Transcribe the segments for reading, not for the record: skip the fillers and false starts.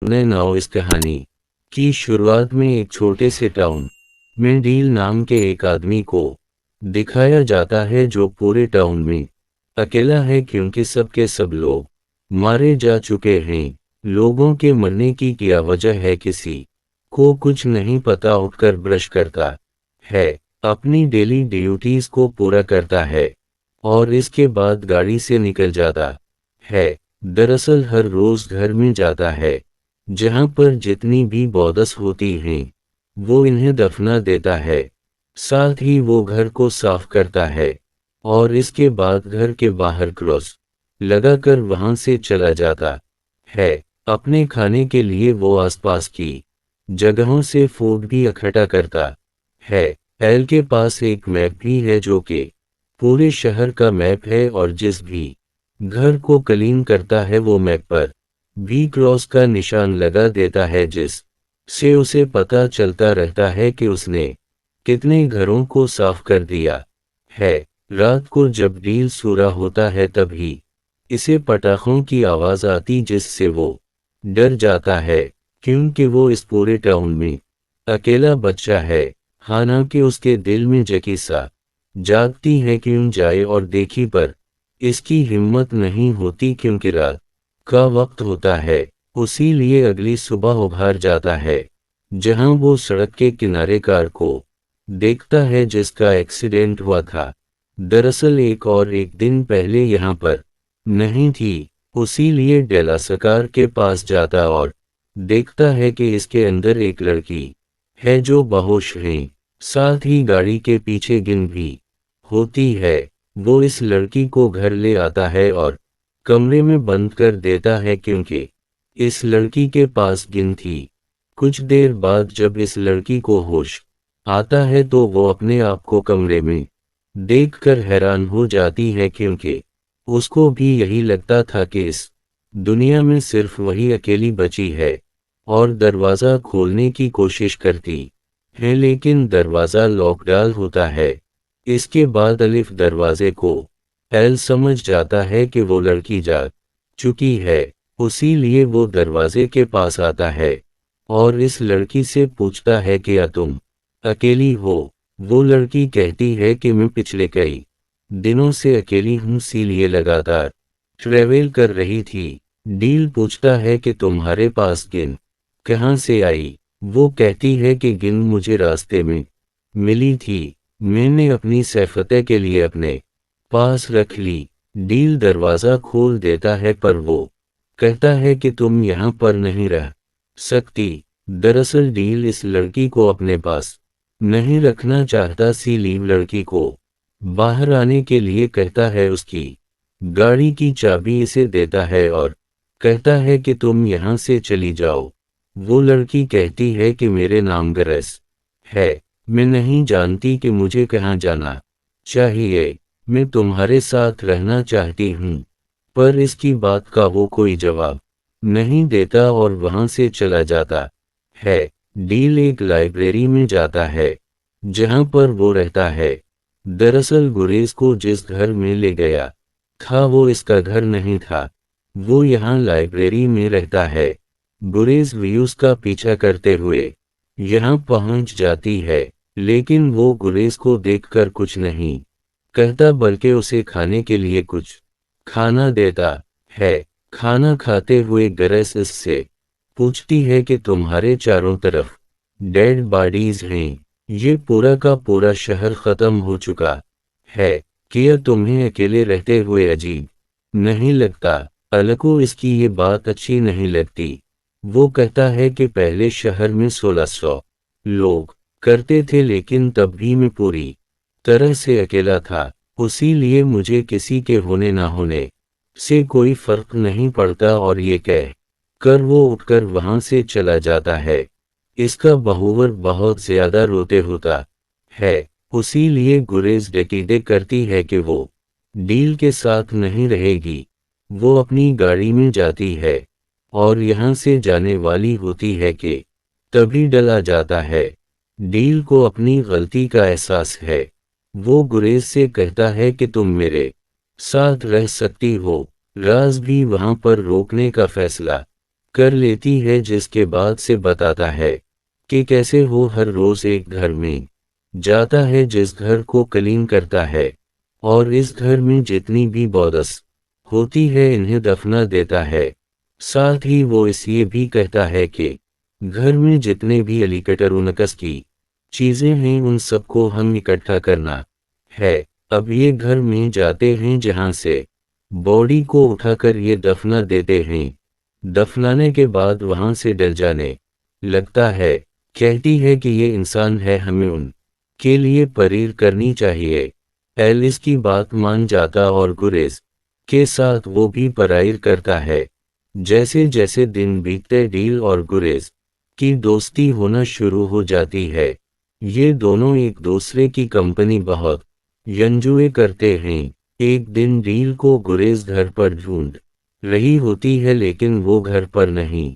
ने नाउ इस कहानी की शुरुआत में एक छोटे से टाउन में डील नाम के एक आदमी को दिखाया जाता है जो पूरे टाउन में अकेला है क्योंकि सबके सब लोग मारे जा चुके हैं। लोगों के मरने की क्या वजह है किसी को कुछ नहीं पता। उठकर ब्रश करता है, अपनी डेली ड्यूटीज को पूरा करता है और इसके बाद गाड़ी से निकल जाता है। दरअसल हर रोज घर में जाता है जहां पर जितनी भी बौदस होती हैं वो इन्हें दफना देता है। साथ ही वो घर को साफ करता है और इसके बाद घर के बाहर क्रॉस लगाकर वहां से चला जाता है। अपने खाने के लिए वो आसपास की जगहों से फूड भी इकट्ठा करता है। एल के पास एक मैप भी है जो कि पूरे शहर का मैप है और जिस भी घर को क्लीन करता है वो मैप पर भी क्रॉस का निशान लगा देता है, जिस से उसे पता चलता रहता है कि उसने कितने घरों को साफ कर दिया है। रात को जब डील सो रहा होता है तभी इसे पटाखों की आवाज आती जिससे वो डर जाता है क्योंकि वो इस पूरे टाउन में अकेला बच्चा है। हालांकि उसके दिल में जकीसा जागती है क्यों जाए और देखी, पर इसकी हिम्मत नहीं होती क्योंकि रात का वक्त होता है। उसी लिए अगली सुबह उभार जाता है जहां वो सड़क के किनारे कार को देखता है जिसका एक्सीडेंट हुआ था। दरअसल एक दिन पहले यहाँ पर नहीं थी। उसी लिए डेलासकार के पास जाता और देखता है कि इसके अंदर एक लड़की है जो बेहोश है। साथ ही गाड़ी के पीछे गिन भी होती है। वो इस लड़की को घर ले आता है और कमरे में बंद कर देता है क्योंकि इस लड़की के पास गिन थी। कुछ देर बाद जब इस लड़की को होश आता है तो वो अपने आप को कमरे में देखकर हैरान हो जाती है क्योंकि उसको भी यही लगता था कि इस दुनिया में सिर्फ वही अकेली बची है और दरवाज़ा खोलने की कोशिश करती है लेकिन दरवाज़ा लॉक डाल होता है। इसके बाद अलिफ दरवाजे को एल समझ जाता है कि वो लड़की जाग चुकी है। उसी लिए वो दरवाजे के पास आता है और इस लड़की से पूछता है कि क्या तुम अकेली हो। वो लड़की कहती है कि मैं पिछले कई दिनों से अकेली हूँ, इसीलिए लगातार ट्रेवल कर रही थी। डील पूछता है कि तुम्हारे पास गिन कहाँ से आई। वो कहती है कि गिन मुझे रास्ते में मिली थी, मैंने अपनी सैफते के लिए अपने पास रख ली। डील दरवाज़ा खोल देता है पर वो कहता है कि तुम यहाँ पर नहीं रह सकती। दरअसल डील इस लड़की को अपने पास नहीं रखना चाहता, सी लीव लड़की को बाहर आने के लिए कहता है। उसकी गाड़ी की चाबी इसे देता है और कहता है कि तुम यहाँ से चली जाओ। वो लड़की कहती है कि मेरे नाम ग्रेस है, मैं नहीं जानती कि मुझे कहाँ जाना चाहिए, मैं तुम्हारे साथ रहना चाहती हूँ। पर इसकी बात का वो कोई जवाब नहीं देता और वहाँ से चला जाता है। डील एक लाइब्रेरी में जाता है जहाँ पर वो रहता है। दरअसल गुरेज को जिस घर में ले गया था वो इसका घर नहीं था, वो यहाँ लाइब्रेरी में रहता है। गुरेज व्यूज का पीछा करते हुए यहाँ पहुँच जाती है लेकिन वो गुरेज को देखकर कुछ नहीं कहता बल्कि उसे खाने के लिए कुछ खाना देता है। खाना खाते हुए गुरेज इससे पूछती है कि तुम्हारे चारों तरफ डेड बॉडीज हैं, ये पूरा का पूरा शहर खत्म हो चुका है, क्या तुम्हें अकेले रहते हुए अजीब नहीं लगता। अल को इसकी ये बात अच्छी नहीं लगती। वो कहता है कि पहले शहर में 1600 लोग करते थे लेकिन तब भी मैं पूरी तरह से अकेला था, उसी लिए मुझे किसी के होने ना होने से कोई फर्क नहीं पड़ता। और ये कह कर वो उठकर वहां से चला जाता है। इसका बहुवर बहुत ज्यादा रोते होता है, उसी लिए गुरेज डकीदे करती है कि वो डील के साथ नहीं रहेगी। वो अपनी गाड़ी में जाती है और यहाँ से जाने वाली होती है कि तभी डला जाता है। डील को अपनी गलती का एहसास है। वो गुरेज से कहता है कि तुम मेरे साथ रह सकती हो। राज भी वहां पर रोकने का फैसला कर लेती है, जिसके बाद से बताता है कि कैसे वो हर रोज एक घर में जाता है जिस घर को क्लीन करता है, और इस घर में जितनी भी बौदस होती है इन्हें दफना देता है। साथ ही वो इस ये भी कहता है कि घर में जितने भी अलीकटर उनकस की चीजें हैं उन सबको हम इकट्ठा करना है। अब ये घर में जाते हैं जहां से बॉडी को उठाकर ये दफना देते हैं। दफनाने के बाद वहां से डर जाने लगता है, कहती है कि ये इंसान है, हमें उन के लिए परेर करनी चाहिए। एल इसकी बात मान जाता और गुरेज के साथ वो भी पराइर करता है। जैसे जैसे दिन बीतते डील और गुरेज की दोस्ती होना शुरू हो जाती है। ये दोनों एक दूसरे की कंपनी बहुत एंजॉय करते हैं। एक दिन डील को गुरेज घर पर ढूंढ रही होती है, लेकिन वो घर पर नहीं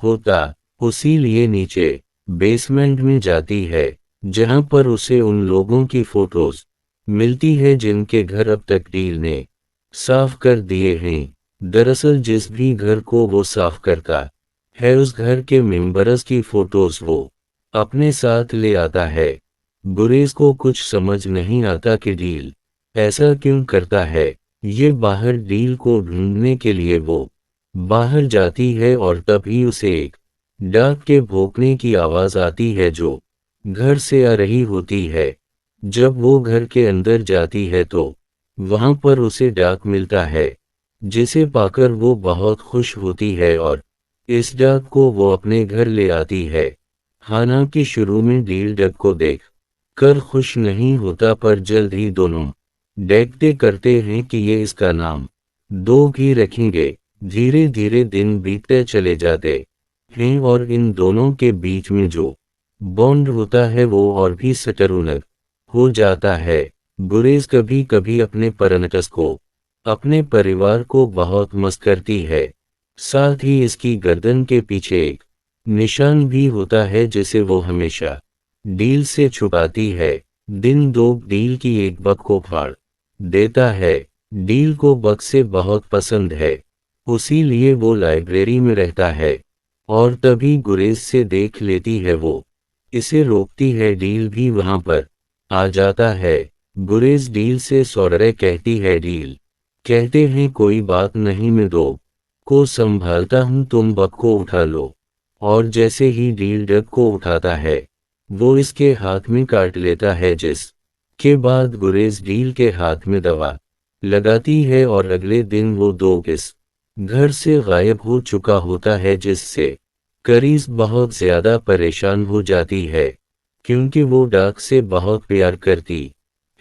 होता। उसी लिए नीचे बेसमेंट में जाती है, जहां पर उसे उन लोगों की फोटोज मिलती है जिनके घर अब तक डील ने साफ कर दिए हैं। दरअसल जिस भी घर को वो साफ करता है उस घर के मेंबर्स की फोटोज वो अपने साथ ले आता है। गुरेज को कुछ समझ नहीं आता कि डील ऐसा क्यों करता है। ये बाहर डील को ढूंढने के लिए वो बाहर जाती है और तभी उसे एक डाक के भौंकने की आवाज आती है जो घर से आ रही होती है। जब वो घर के अंदर जाती है तो वहां पर उसे डाक मिलता है, जिसे पाकर वो बहुत खुश होती है और इस डाक को वो अपने घर ले आती है। हालांकि शुरू में डील डक को देख कर खुश नहीं होता, पर जल्द ही दोनों देखते करते हैं कि ये इसका नाम डॉग ही रखेंगे। धीरे धीरे दिन बीतते चले जाते हैं और इन दोनों के बीच में जो बॉन्ड होता है वो और भी सटरुनक हो जाता है। गुरेज कभी कभी अपने परनटस को अपने परिवार को बहुत मस्त करती है। साथ ही इसकी गर्दन के पीछे एक निशान भी होता है जिसे वो हमेशा डील से छुपाती है। दिन दो डील की एक बग को फाड़ देता है। डील को बग से बहुत पसंद है, उसी लिए वो लाइब्रेरी में रहता है और तभी गुरेज से देख लेती है। वो इसे रोकती है, डील भी वहां पर आ जाता है। गुरेज डील से सॉरी कहती है, डील कहते हैं कोई बात नहीं, मैं दो को संभालता हूं, तुम बग को उठा लो। और जैसे ही डील डग को उठाता है वो इसके हाथ में काट लेता है, जिस के बाद गुरेज डील के हाथ में दवा लगाती है और अगले दिन वो दो इस घर से गायब हो चुका होता है, जिससे करीज बहुत ज्यादा परेशान हो जाती है क्योंकि वो डाक से बहुत प्यार करती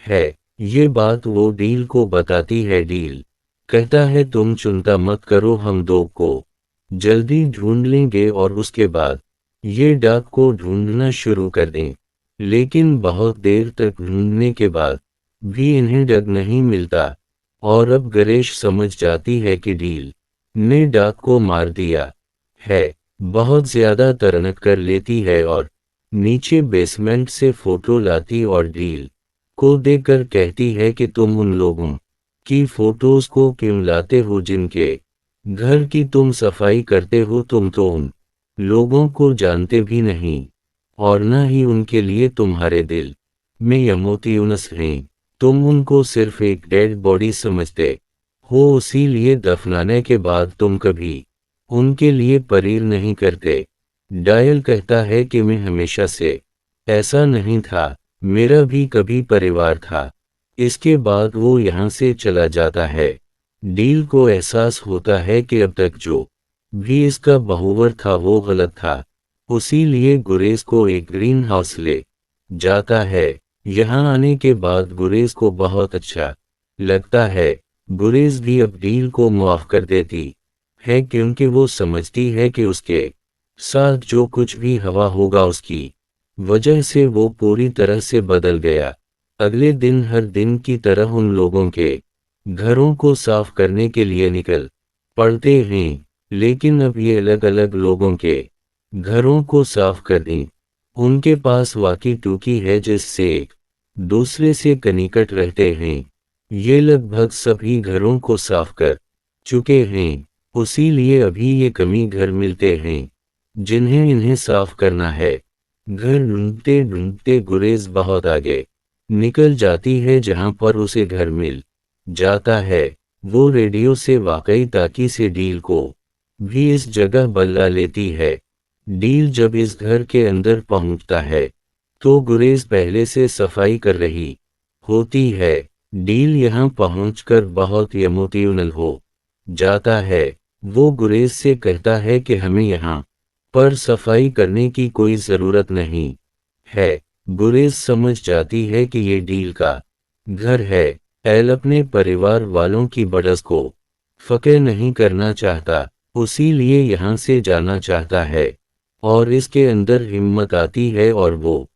है। ये बात वो डील को बताती है। डील कहता है तुम चिंता मत करो, हम दो को जल्दी ढूंढ लेंगे और उसके बाद ये डाक को ढूंढना शुरू कर दें। लेकिन बहुत देर तक ढूंढने के बाद भी इन्हें डग नहीं मिलता और अब गणेश समझ जाती है कि डील ने डाक को मार दिया है। बहुत ज्यादा तरनक कर लेती है और नीचे बेसमेंट से फोटो लाती और डील को देखकर कहती है कि तुम उन लोगों की फोटोज को क्यों लाते हो जिनके घर की तुम सफाई करते हो। तुम तो उन लोगों को जानते भी नहीं और न ही उनके लिए तुम्हारे दिल में इमोशंस हैं। तुम उनको सिर्फ एक डेड बॉडी समझते हो, उसी लिए दफनाने के बाद तुम कभी उनके लिए परेर नहीं करते। डायल कहता है कि मैं हमेशा से ऐसा नहीं था, मेरा भी कभी परिवार था। इसके बाद वो यहाँ से चला जाता है। डील को एहसास होता है कि अब तक जो भी इसका बहुवर था वो गलत था, उसी लिए गुरेज को एक ग्रीन हाउस ले जाता है। यहाँ आने के बाद गुरेज को बहुत अच्छा लगता है। गुरेज भी अब डील को माफ कर देती है क्योंकि वो समझती है कि उसके साथ जो कुछ भी हवा होगा उसकी वजह से वो पूरी तरह से बदल गया। अगले दिन हर दिन की तरह उन लोगों के घरों को साफ करने के लिए निकल पड़ते हैं, लेकिन अब ये अलग अलग लोगों के घरों को साफ कर दें। उनके पास वाकी टूकी है जिससे एक दूसरे से कनिकट रहते हैं। ये लगभग सभी घरों को साफ कर चुके हैं। उसी लिए अभी ये कमी घर मिलते हैं जिन्हें इन्हें साफ करना है। घर ढूंढते ढूंढते गुरेज बहुत आगे निकल जाती है जहां पर उसे घर मिल जाता है। वो रेडियो से वाकई ताकि से डील को भी इस जगह बुला लेती है। डील जब इस घर के अंदर पहुंचता है तो गुरेज पहले से सफाई कर रही होती है। डील यहां पहुंचकर बहुत इमोशनल हो जाता है। वो गुरेज से कहता है कि हमें यहाँ पर सफाई करने की कोई ज़रूरत नहीं है। गुरेज समझ जाती है कि ये डील का घर है। एल अपने परिवार वालों की बड़स को फके नहीं करना चाहता, उसी लिए यहाँ से जाना चाहता है। और इसके अंदर हिम्मत आती है और वो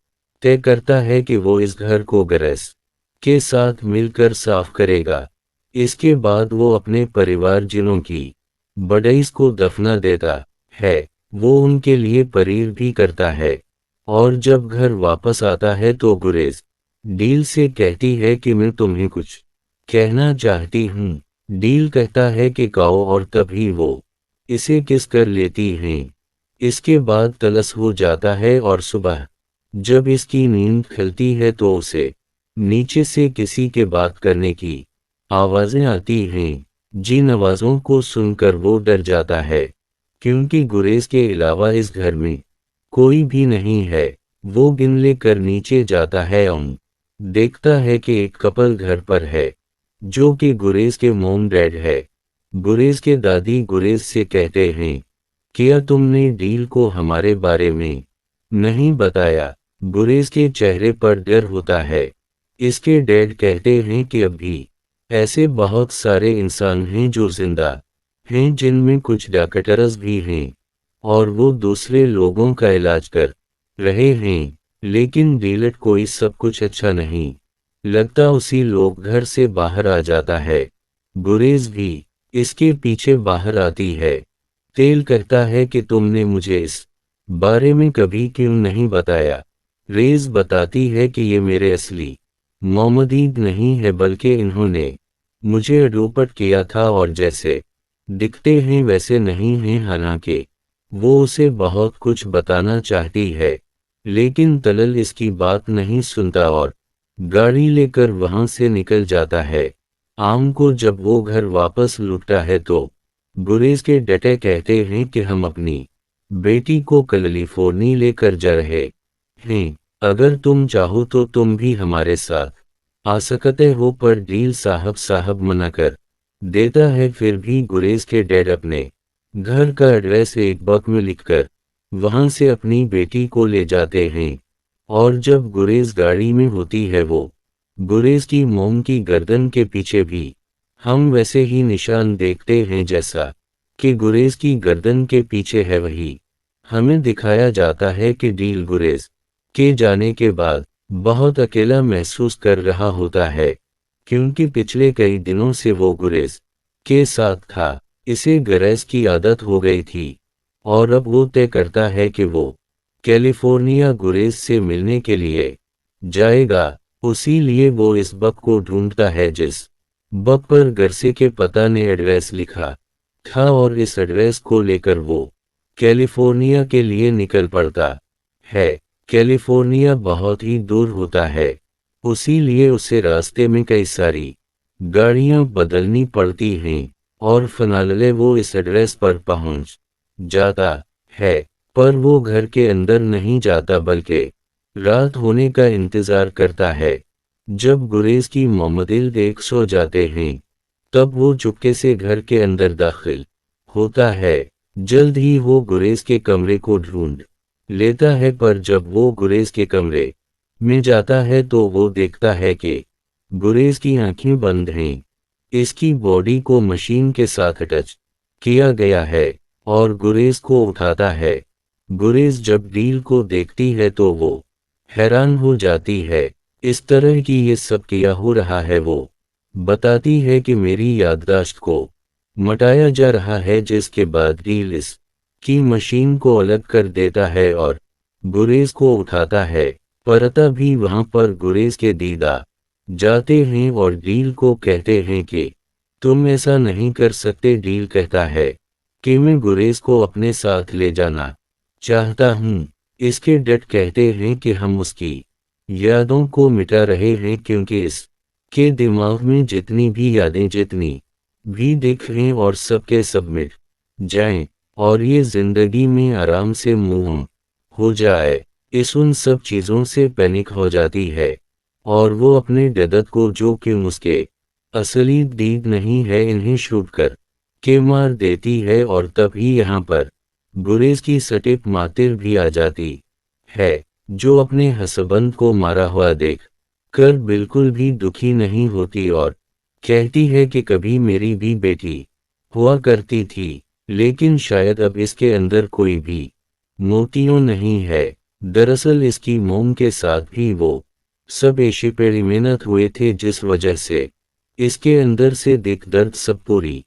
तय करता है कि वो इस घर को गरज के साथ मिलकर साफ करेगा। इसके बाद वो अपने परिवारजनों की बड़ाइश को दफना देता है। वो उनके लिए परेड भी करता है। और जब घर वापस आता है तो गुरेज डील से कहती है कि मैं तुम्हें कुछ कहना चाहती हूँ। डील कहता है कि कहो और तभी वो इसे किस कर लेती हैं। इसके बाद तलस हो जाता है और सुबह जब इसकी नींद खुलती है तो उसे नीचे से किसी के बात करने की आवाजें आती हैं। जिन आवाजों को सुनकर वो डर जाता है क्योंकि गुरेज के अलावा इस घर में कोई भी नहीं है। वो गिन लेकर नीचे जाता है और देखता है कि एक कपल घर पर है जो कि गुरेज के मॉम डैड है। गुरेज के दादी गुरेज से कहते हैं, क्या तुमने डील को हमारे बारे में नहीं बताया? गुरेज के चेहरे पर डर होता है। इसके डैड कहते हैं कि अभी ऐसे बहुत सारे इंसान हैं जो जिंदा हैं जिनमें कुछ डॉक्टर्स भी हैं और वो दूसरे लोगों का इलाज कर रहे हैं। लेकिन डीलट को इस सब कुछ अच्छा नहीं लगता। उसी लोग घर से बाहर आ जाता है। गुरेज भी इसके पीछे बाहर आती है। तेल कहता है कि तुमने मुझे इस बारे में कभी क्यों नहीं बताया? रेज बताती है कि ये मेरे असली मोहम्मदीद नहीं है बल्कि इन्होंने मुझे अडोप्ट किया था और जैसे दिखते हैं वैसे नहीं हैं। हालांकि वो उसे बहुत कुछ बताना चाहती है लेकिन तलल इसकी बात नहीं सुनता और गाड़ी लेकर वहां से निकल जाता है। आम को जब वो घर वापस लौटता है तो गुरेज के डटे कहते हैं कि हम अपनी बेटी को कैलिफोर्निया लेकर जा रहे हैं। अगर तुम चाहो तो तुम भी हमारे साथ आ सकते हो, पर डील साहब मना कर देता है। फिर भी गुरेज के डैड अपने घर का एड्रेस एक बुक में लिखकर वहां से अपनी बेटी को ले जाते हैं। और जब गुरेज गाड़ी में होती है वो गुरेज की मोम की गर्दन के पीछे भी हम वैसे ही निशान देखते हैं जैसा कि गुरेज की गर्दन के पीछे है। वही हमें दिखाया जाता है कि डील गुरेज के जाने के बाद बहुत अकेला महसूस कर रहा होता है क्योंकि पिछले कई दिनों से वो गुरेज के साथ था। इसे गरज की आदत हो गई थी और अब वो तय करता है कि वो कैलिफोर्निया गुरेज से मिलने के लिए जाएगा। उसी लिए वो इस बक को ढूंढता है जिस बक पर गरसे के पता ने एड्रेस लिखा था और इस एड्रेस को लेकर वो कैलिफोर्निया के लिए निकल पड़ता है। कैलिफोर्निया बहुत ही दूर होता है, उसी लिए उसे रास्ते में कई सारी गाड़ियां बदलनी पड़ती हैं और फिनाले वो इस एड्रेस पर पहुंच जाता है। पर वो घर के अंदर नहीं जाता बल्कि रात होने का इंतजार करता है। जब गुरेज की मोहम्मदिल देख सो जाते हैं तब वो चुपके से घर के अंदर दाखिल होता है। जल्द ही वो गुरेज के कमरे को ढूंढ लेता है, पर जब वो गुरेज के कमरे में जाता है तो वो देखता है कि गुरेज की आंखें बंद हैं। इसकी बॉडी को मशीन के साथ अटैच किया गया है और गुरेज को उठाता है। गुरेज जब डील को देखती है तो वो हैरान हो जाती है। इस तरह की ये सब किया हो रहा है। वो बताती है कि मेरी याददाश्त को मटाया जा रहा है, जिसके बाद डील इस की मशीन को अलग कर देता है और गुरेज को उठाता है। पर तभी वहां पर गुरेज के दीदा जाते हैं और डील को कहते हैं कि तुम ऐसा नहीं कर सकते। डील कहता है कि मैं गुरेज को अपने साथ ले जाना चाहता हूँ। इसके डट कहते हैं कि हम उसकी यादों को मिटा रहे हैं क्योंकि इसके दिमाग में जितनी भी यादें जितनी भी दिख हैं और सबके सब मिट जाएं और ये जिंदगी में आराम से मूव हो जाए। इस उन सब चीज़ों से पैनिक हो जाती है और वो अपने जदत को जो कि उसके असली दीद नहीं है इन्हें शूट कर के मार देती है और तभी यहाँ पर गुरेज की सटीक मातिर भी आ जाती है जो अपने हसबंद को मारा हुआ देख कर बिल्कुल भी दुखी नहीं होती और कहती है कि कभी मेरी भी बेटी हुआ करती थी लेकिन शायद अब इसके अंदर कोई भी मोतियों नहीं है। दरअसल इसकी मोम के साथ भी वो सब एक्सपेरिमेंट हुए थे जिस वजह से इसके अंदर से दिख दर्द सब पूरी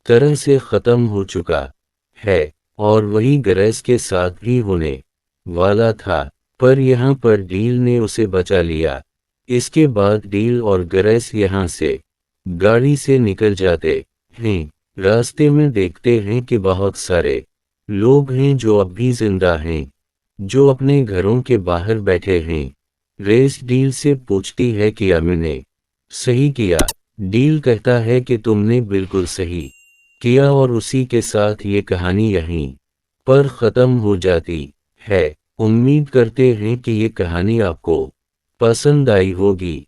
तरह से ख़त्म हो चुका है और वही गरज के साथ भी होने वाला था। पर यहाँ पर डील ने उसे बचा लिया। इसके बाद डील और गरज यहाँ से गाड़ी से निकल जाते हैं। रास्ते में देखते हैं कि बहुत सारे लोग हैं जो अब भी जिंदा हैं जो अपने घरों के बाहर बैठे हैं। रेस डील से पूछती है कि मैंने सही किया। डील कहता है कि तुमने बिल्कुल सही किया और उसी के साथ ये कहानी यहीं पर ख़त्म हो जाती है। उम्मीद करते हैं कि ये कहानी आपको पसंद आई होगी।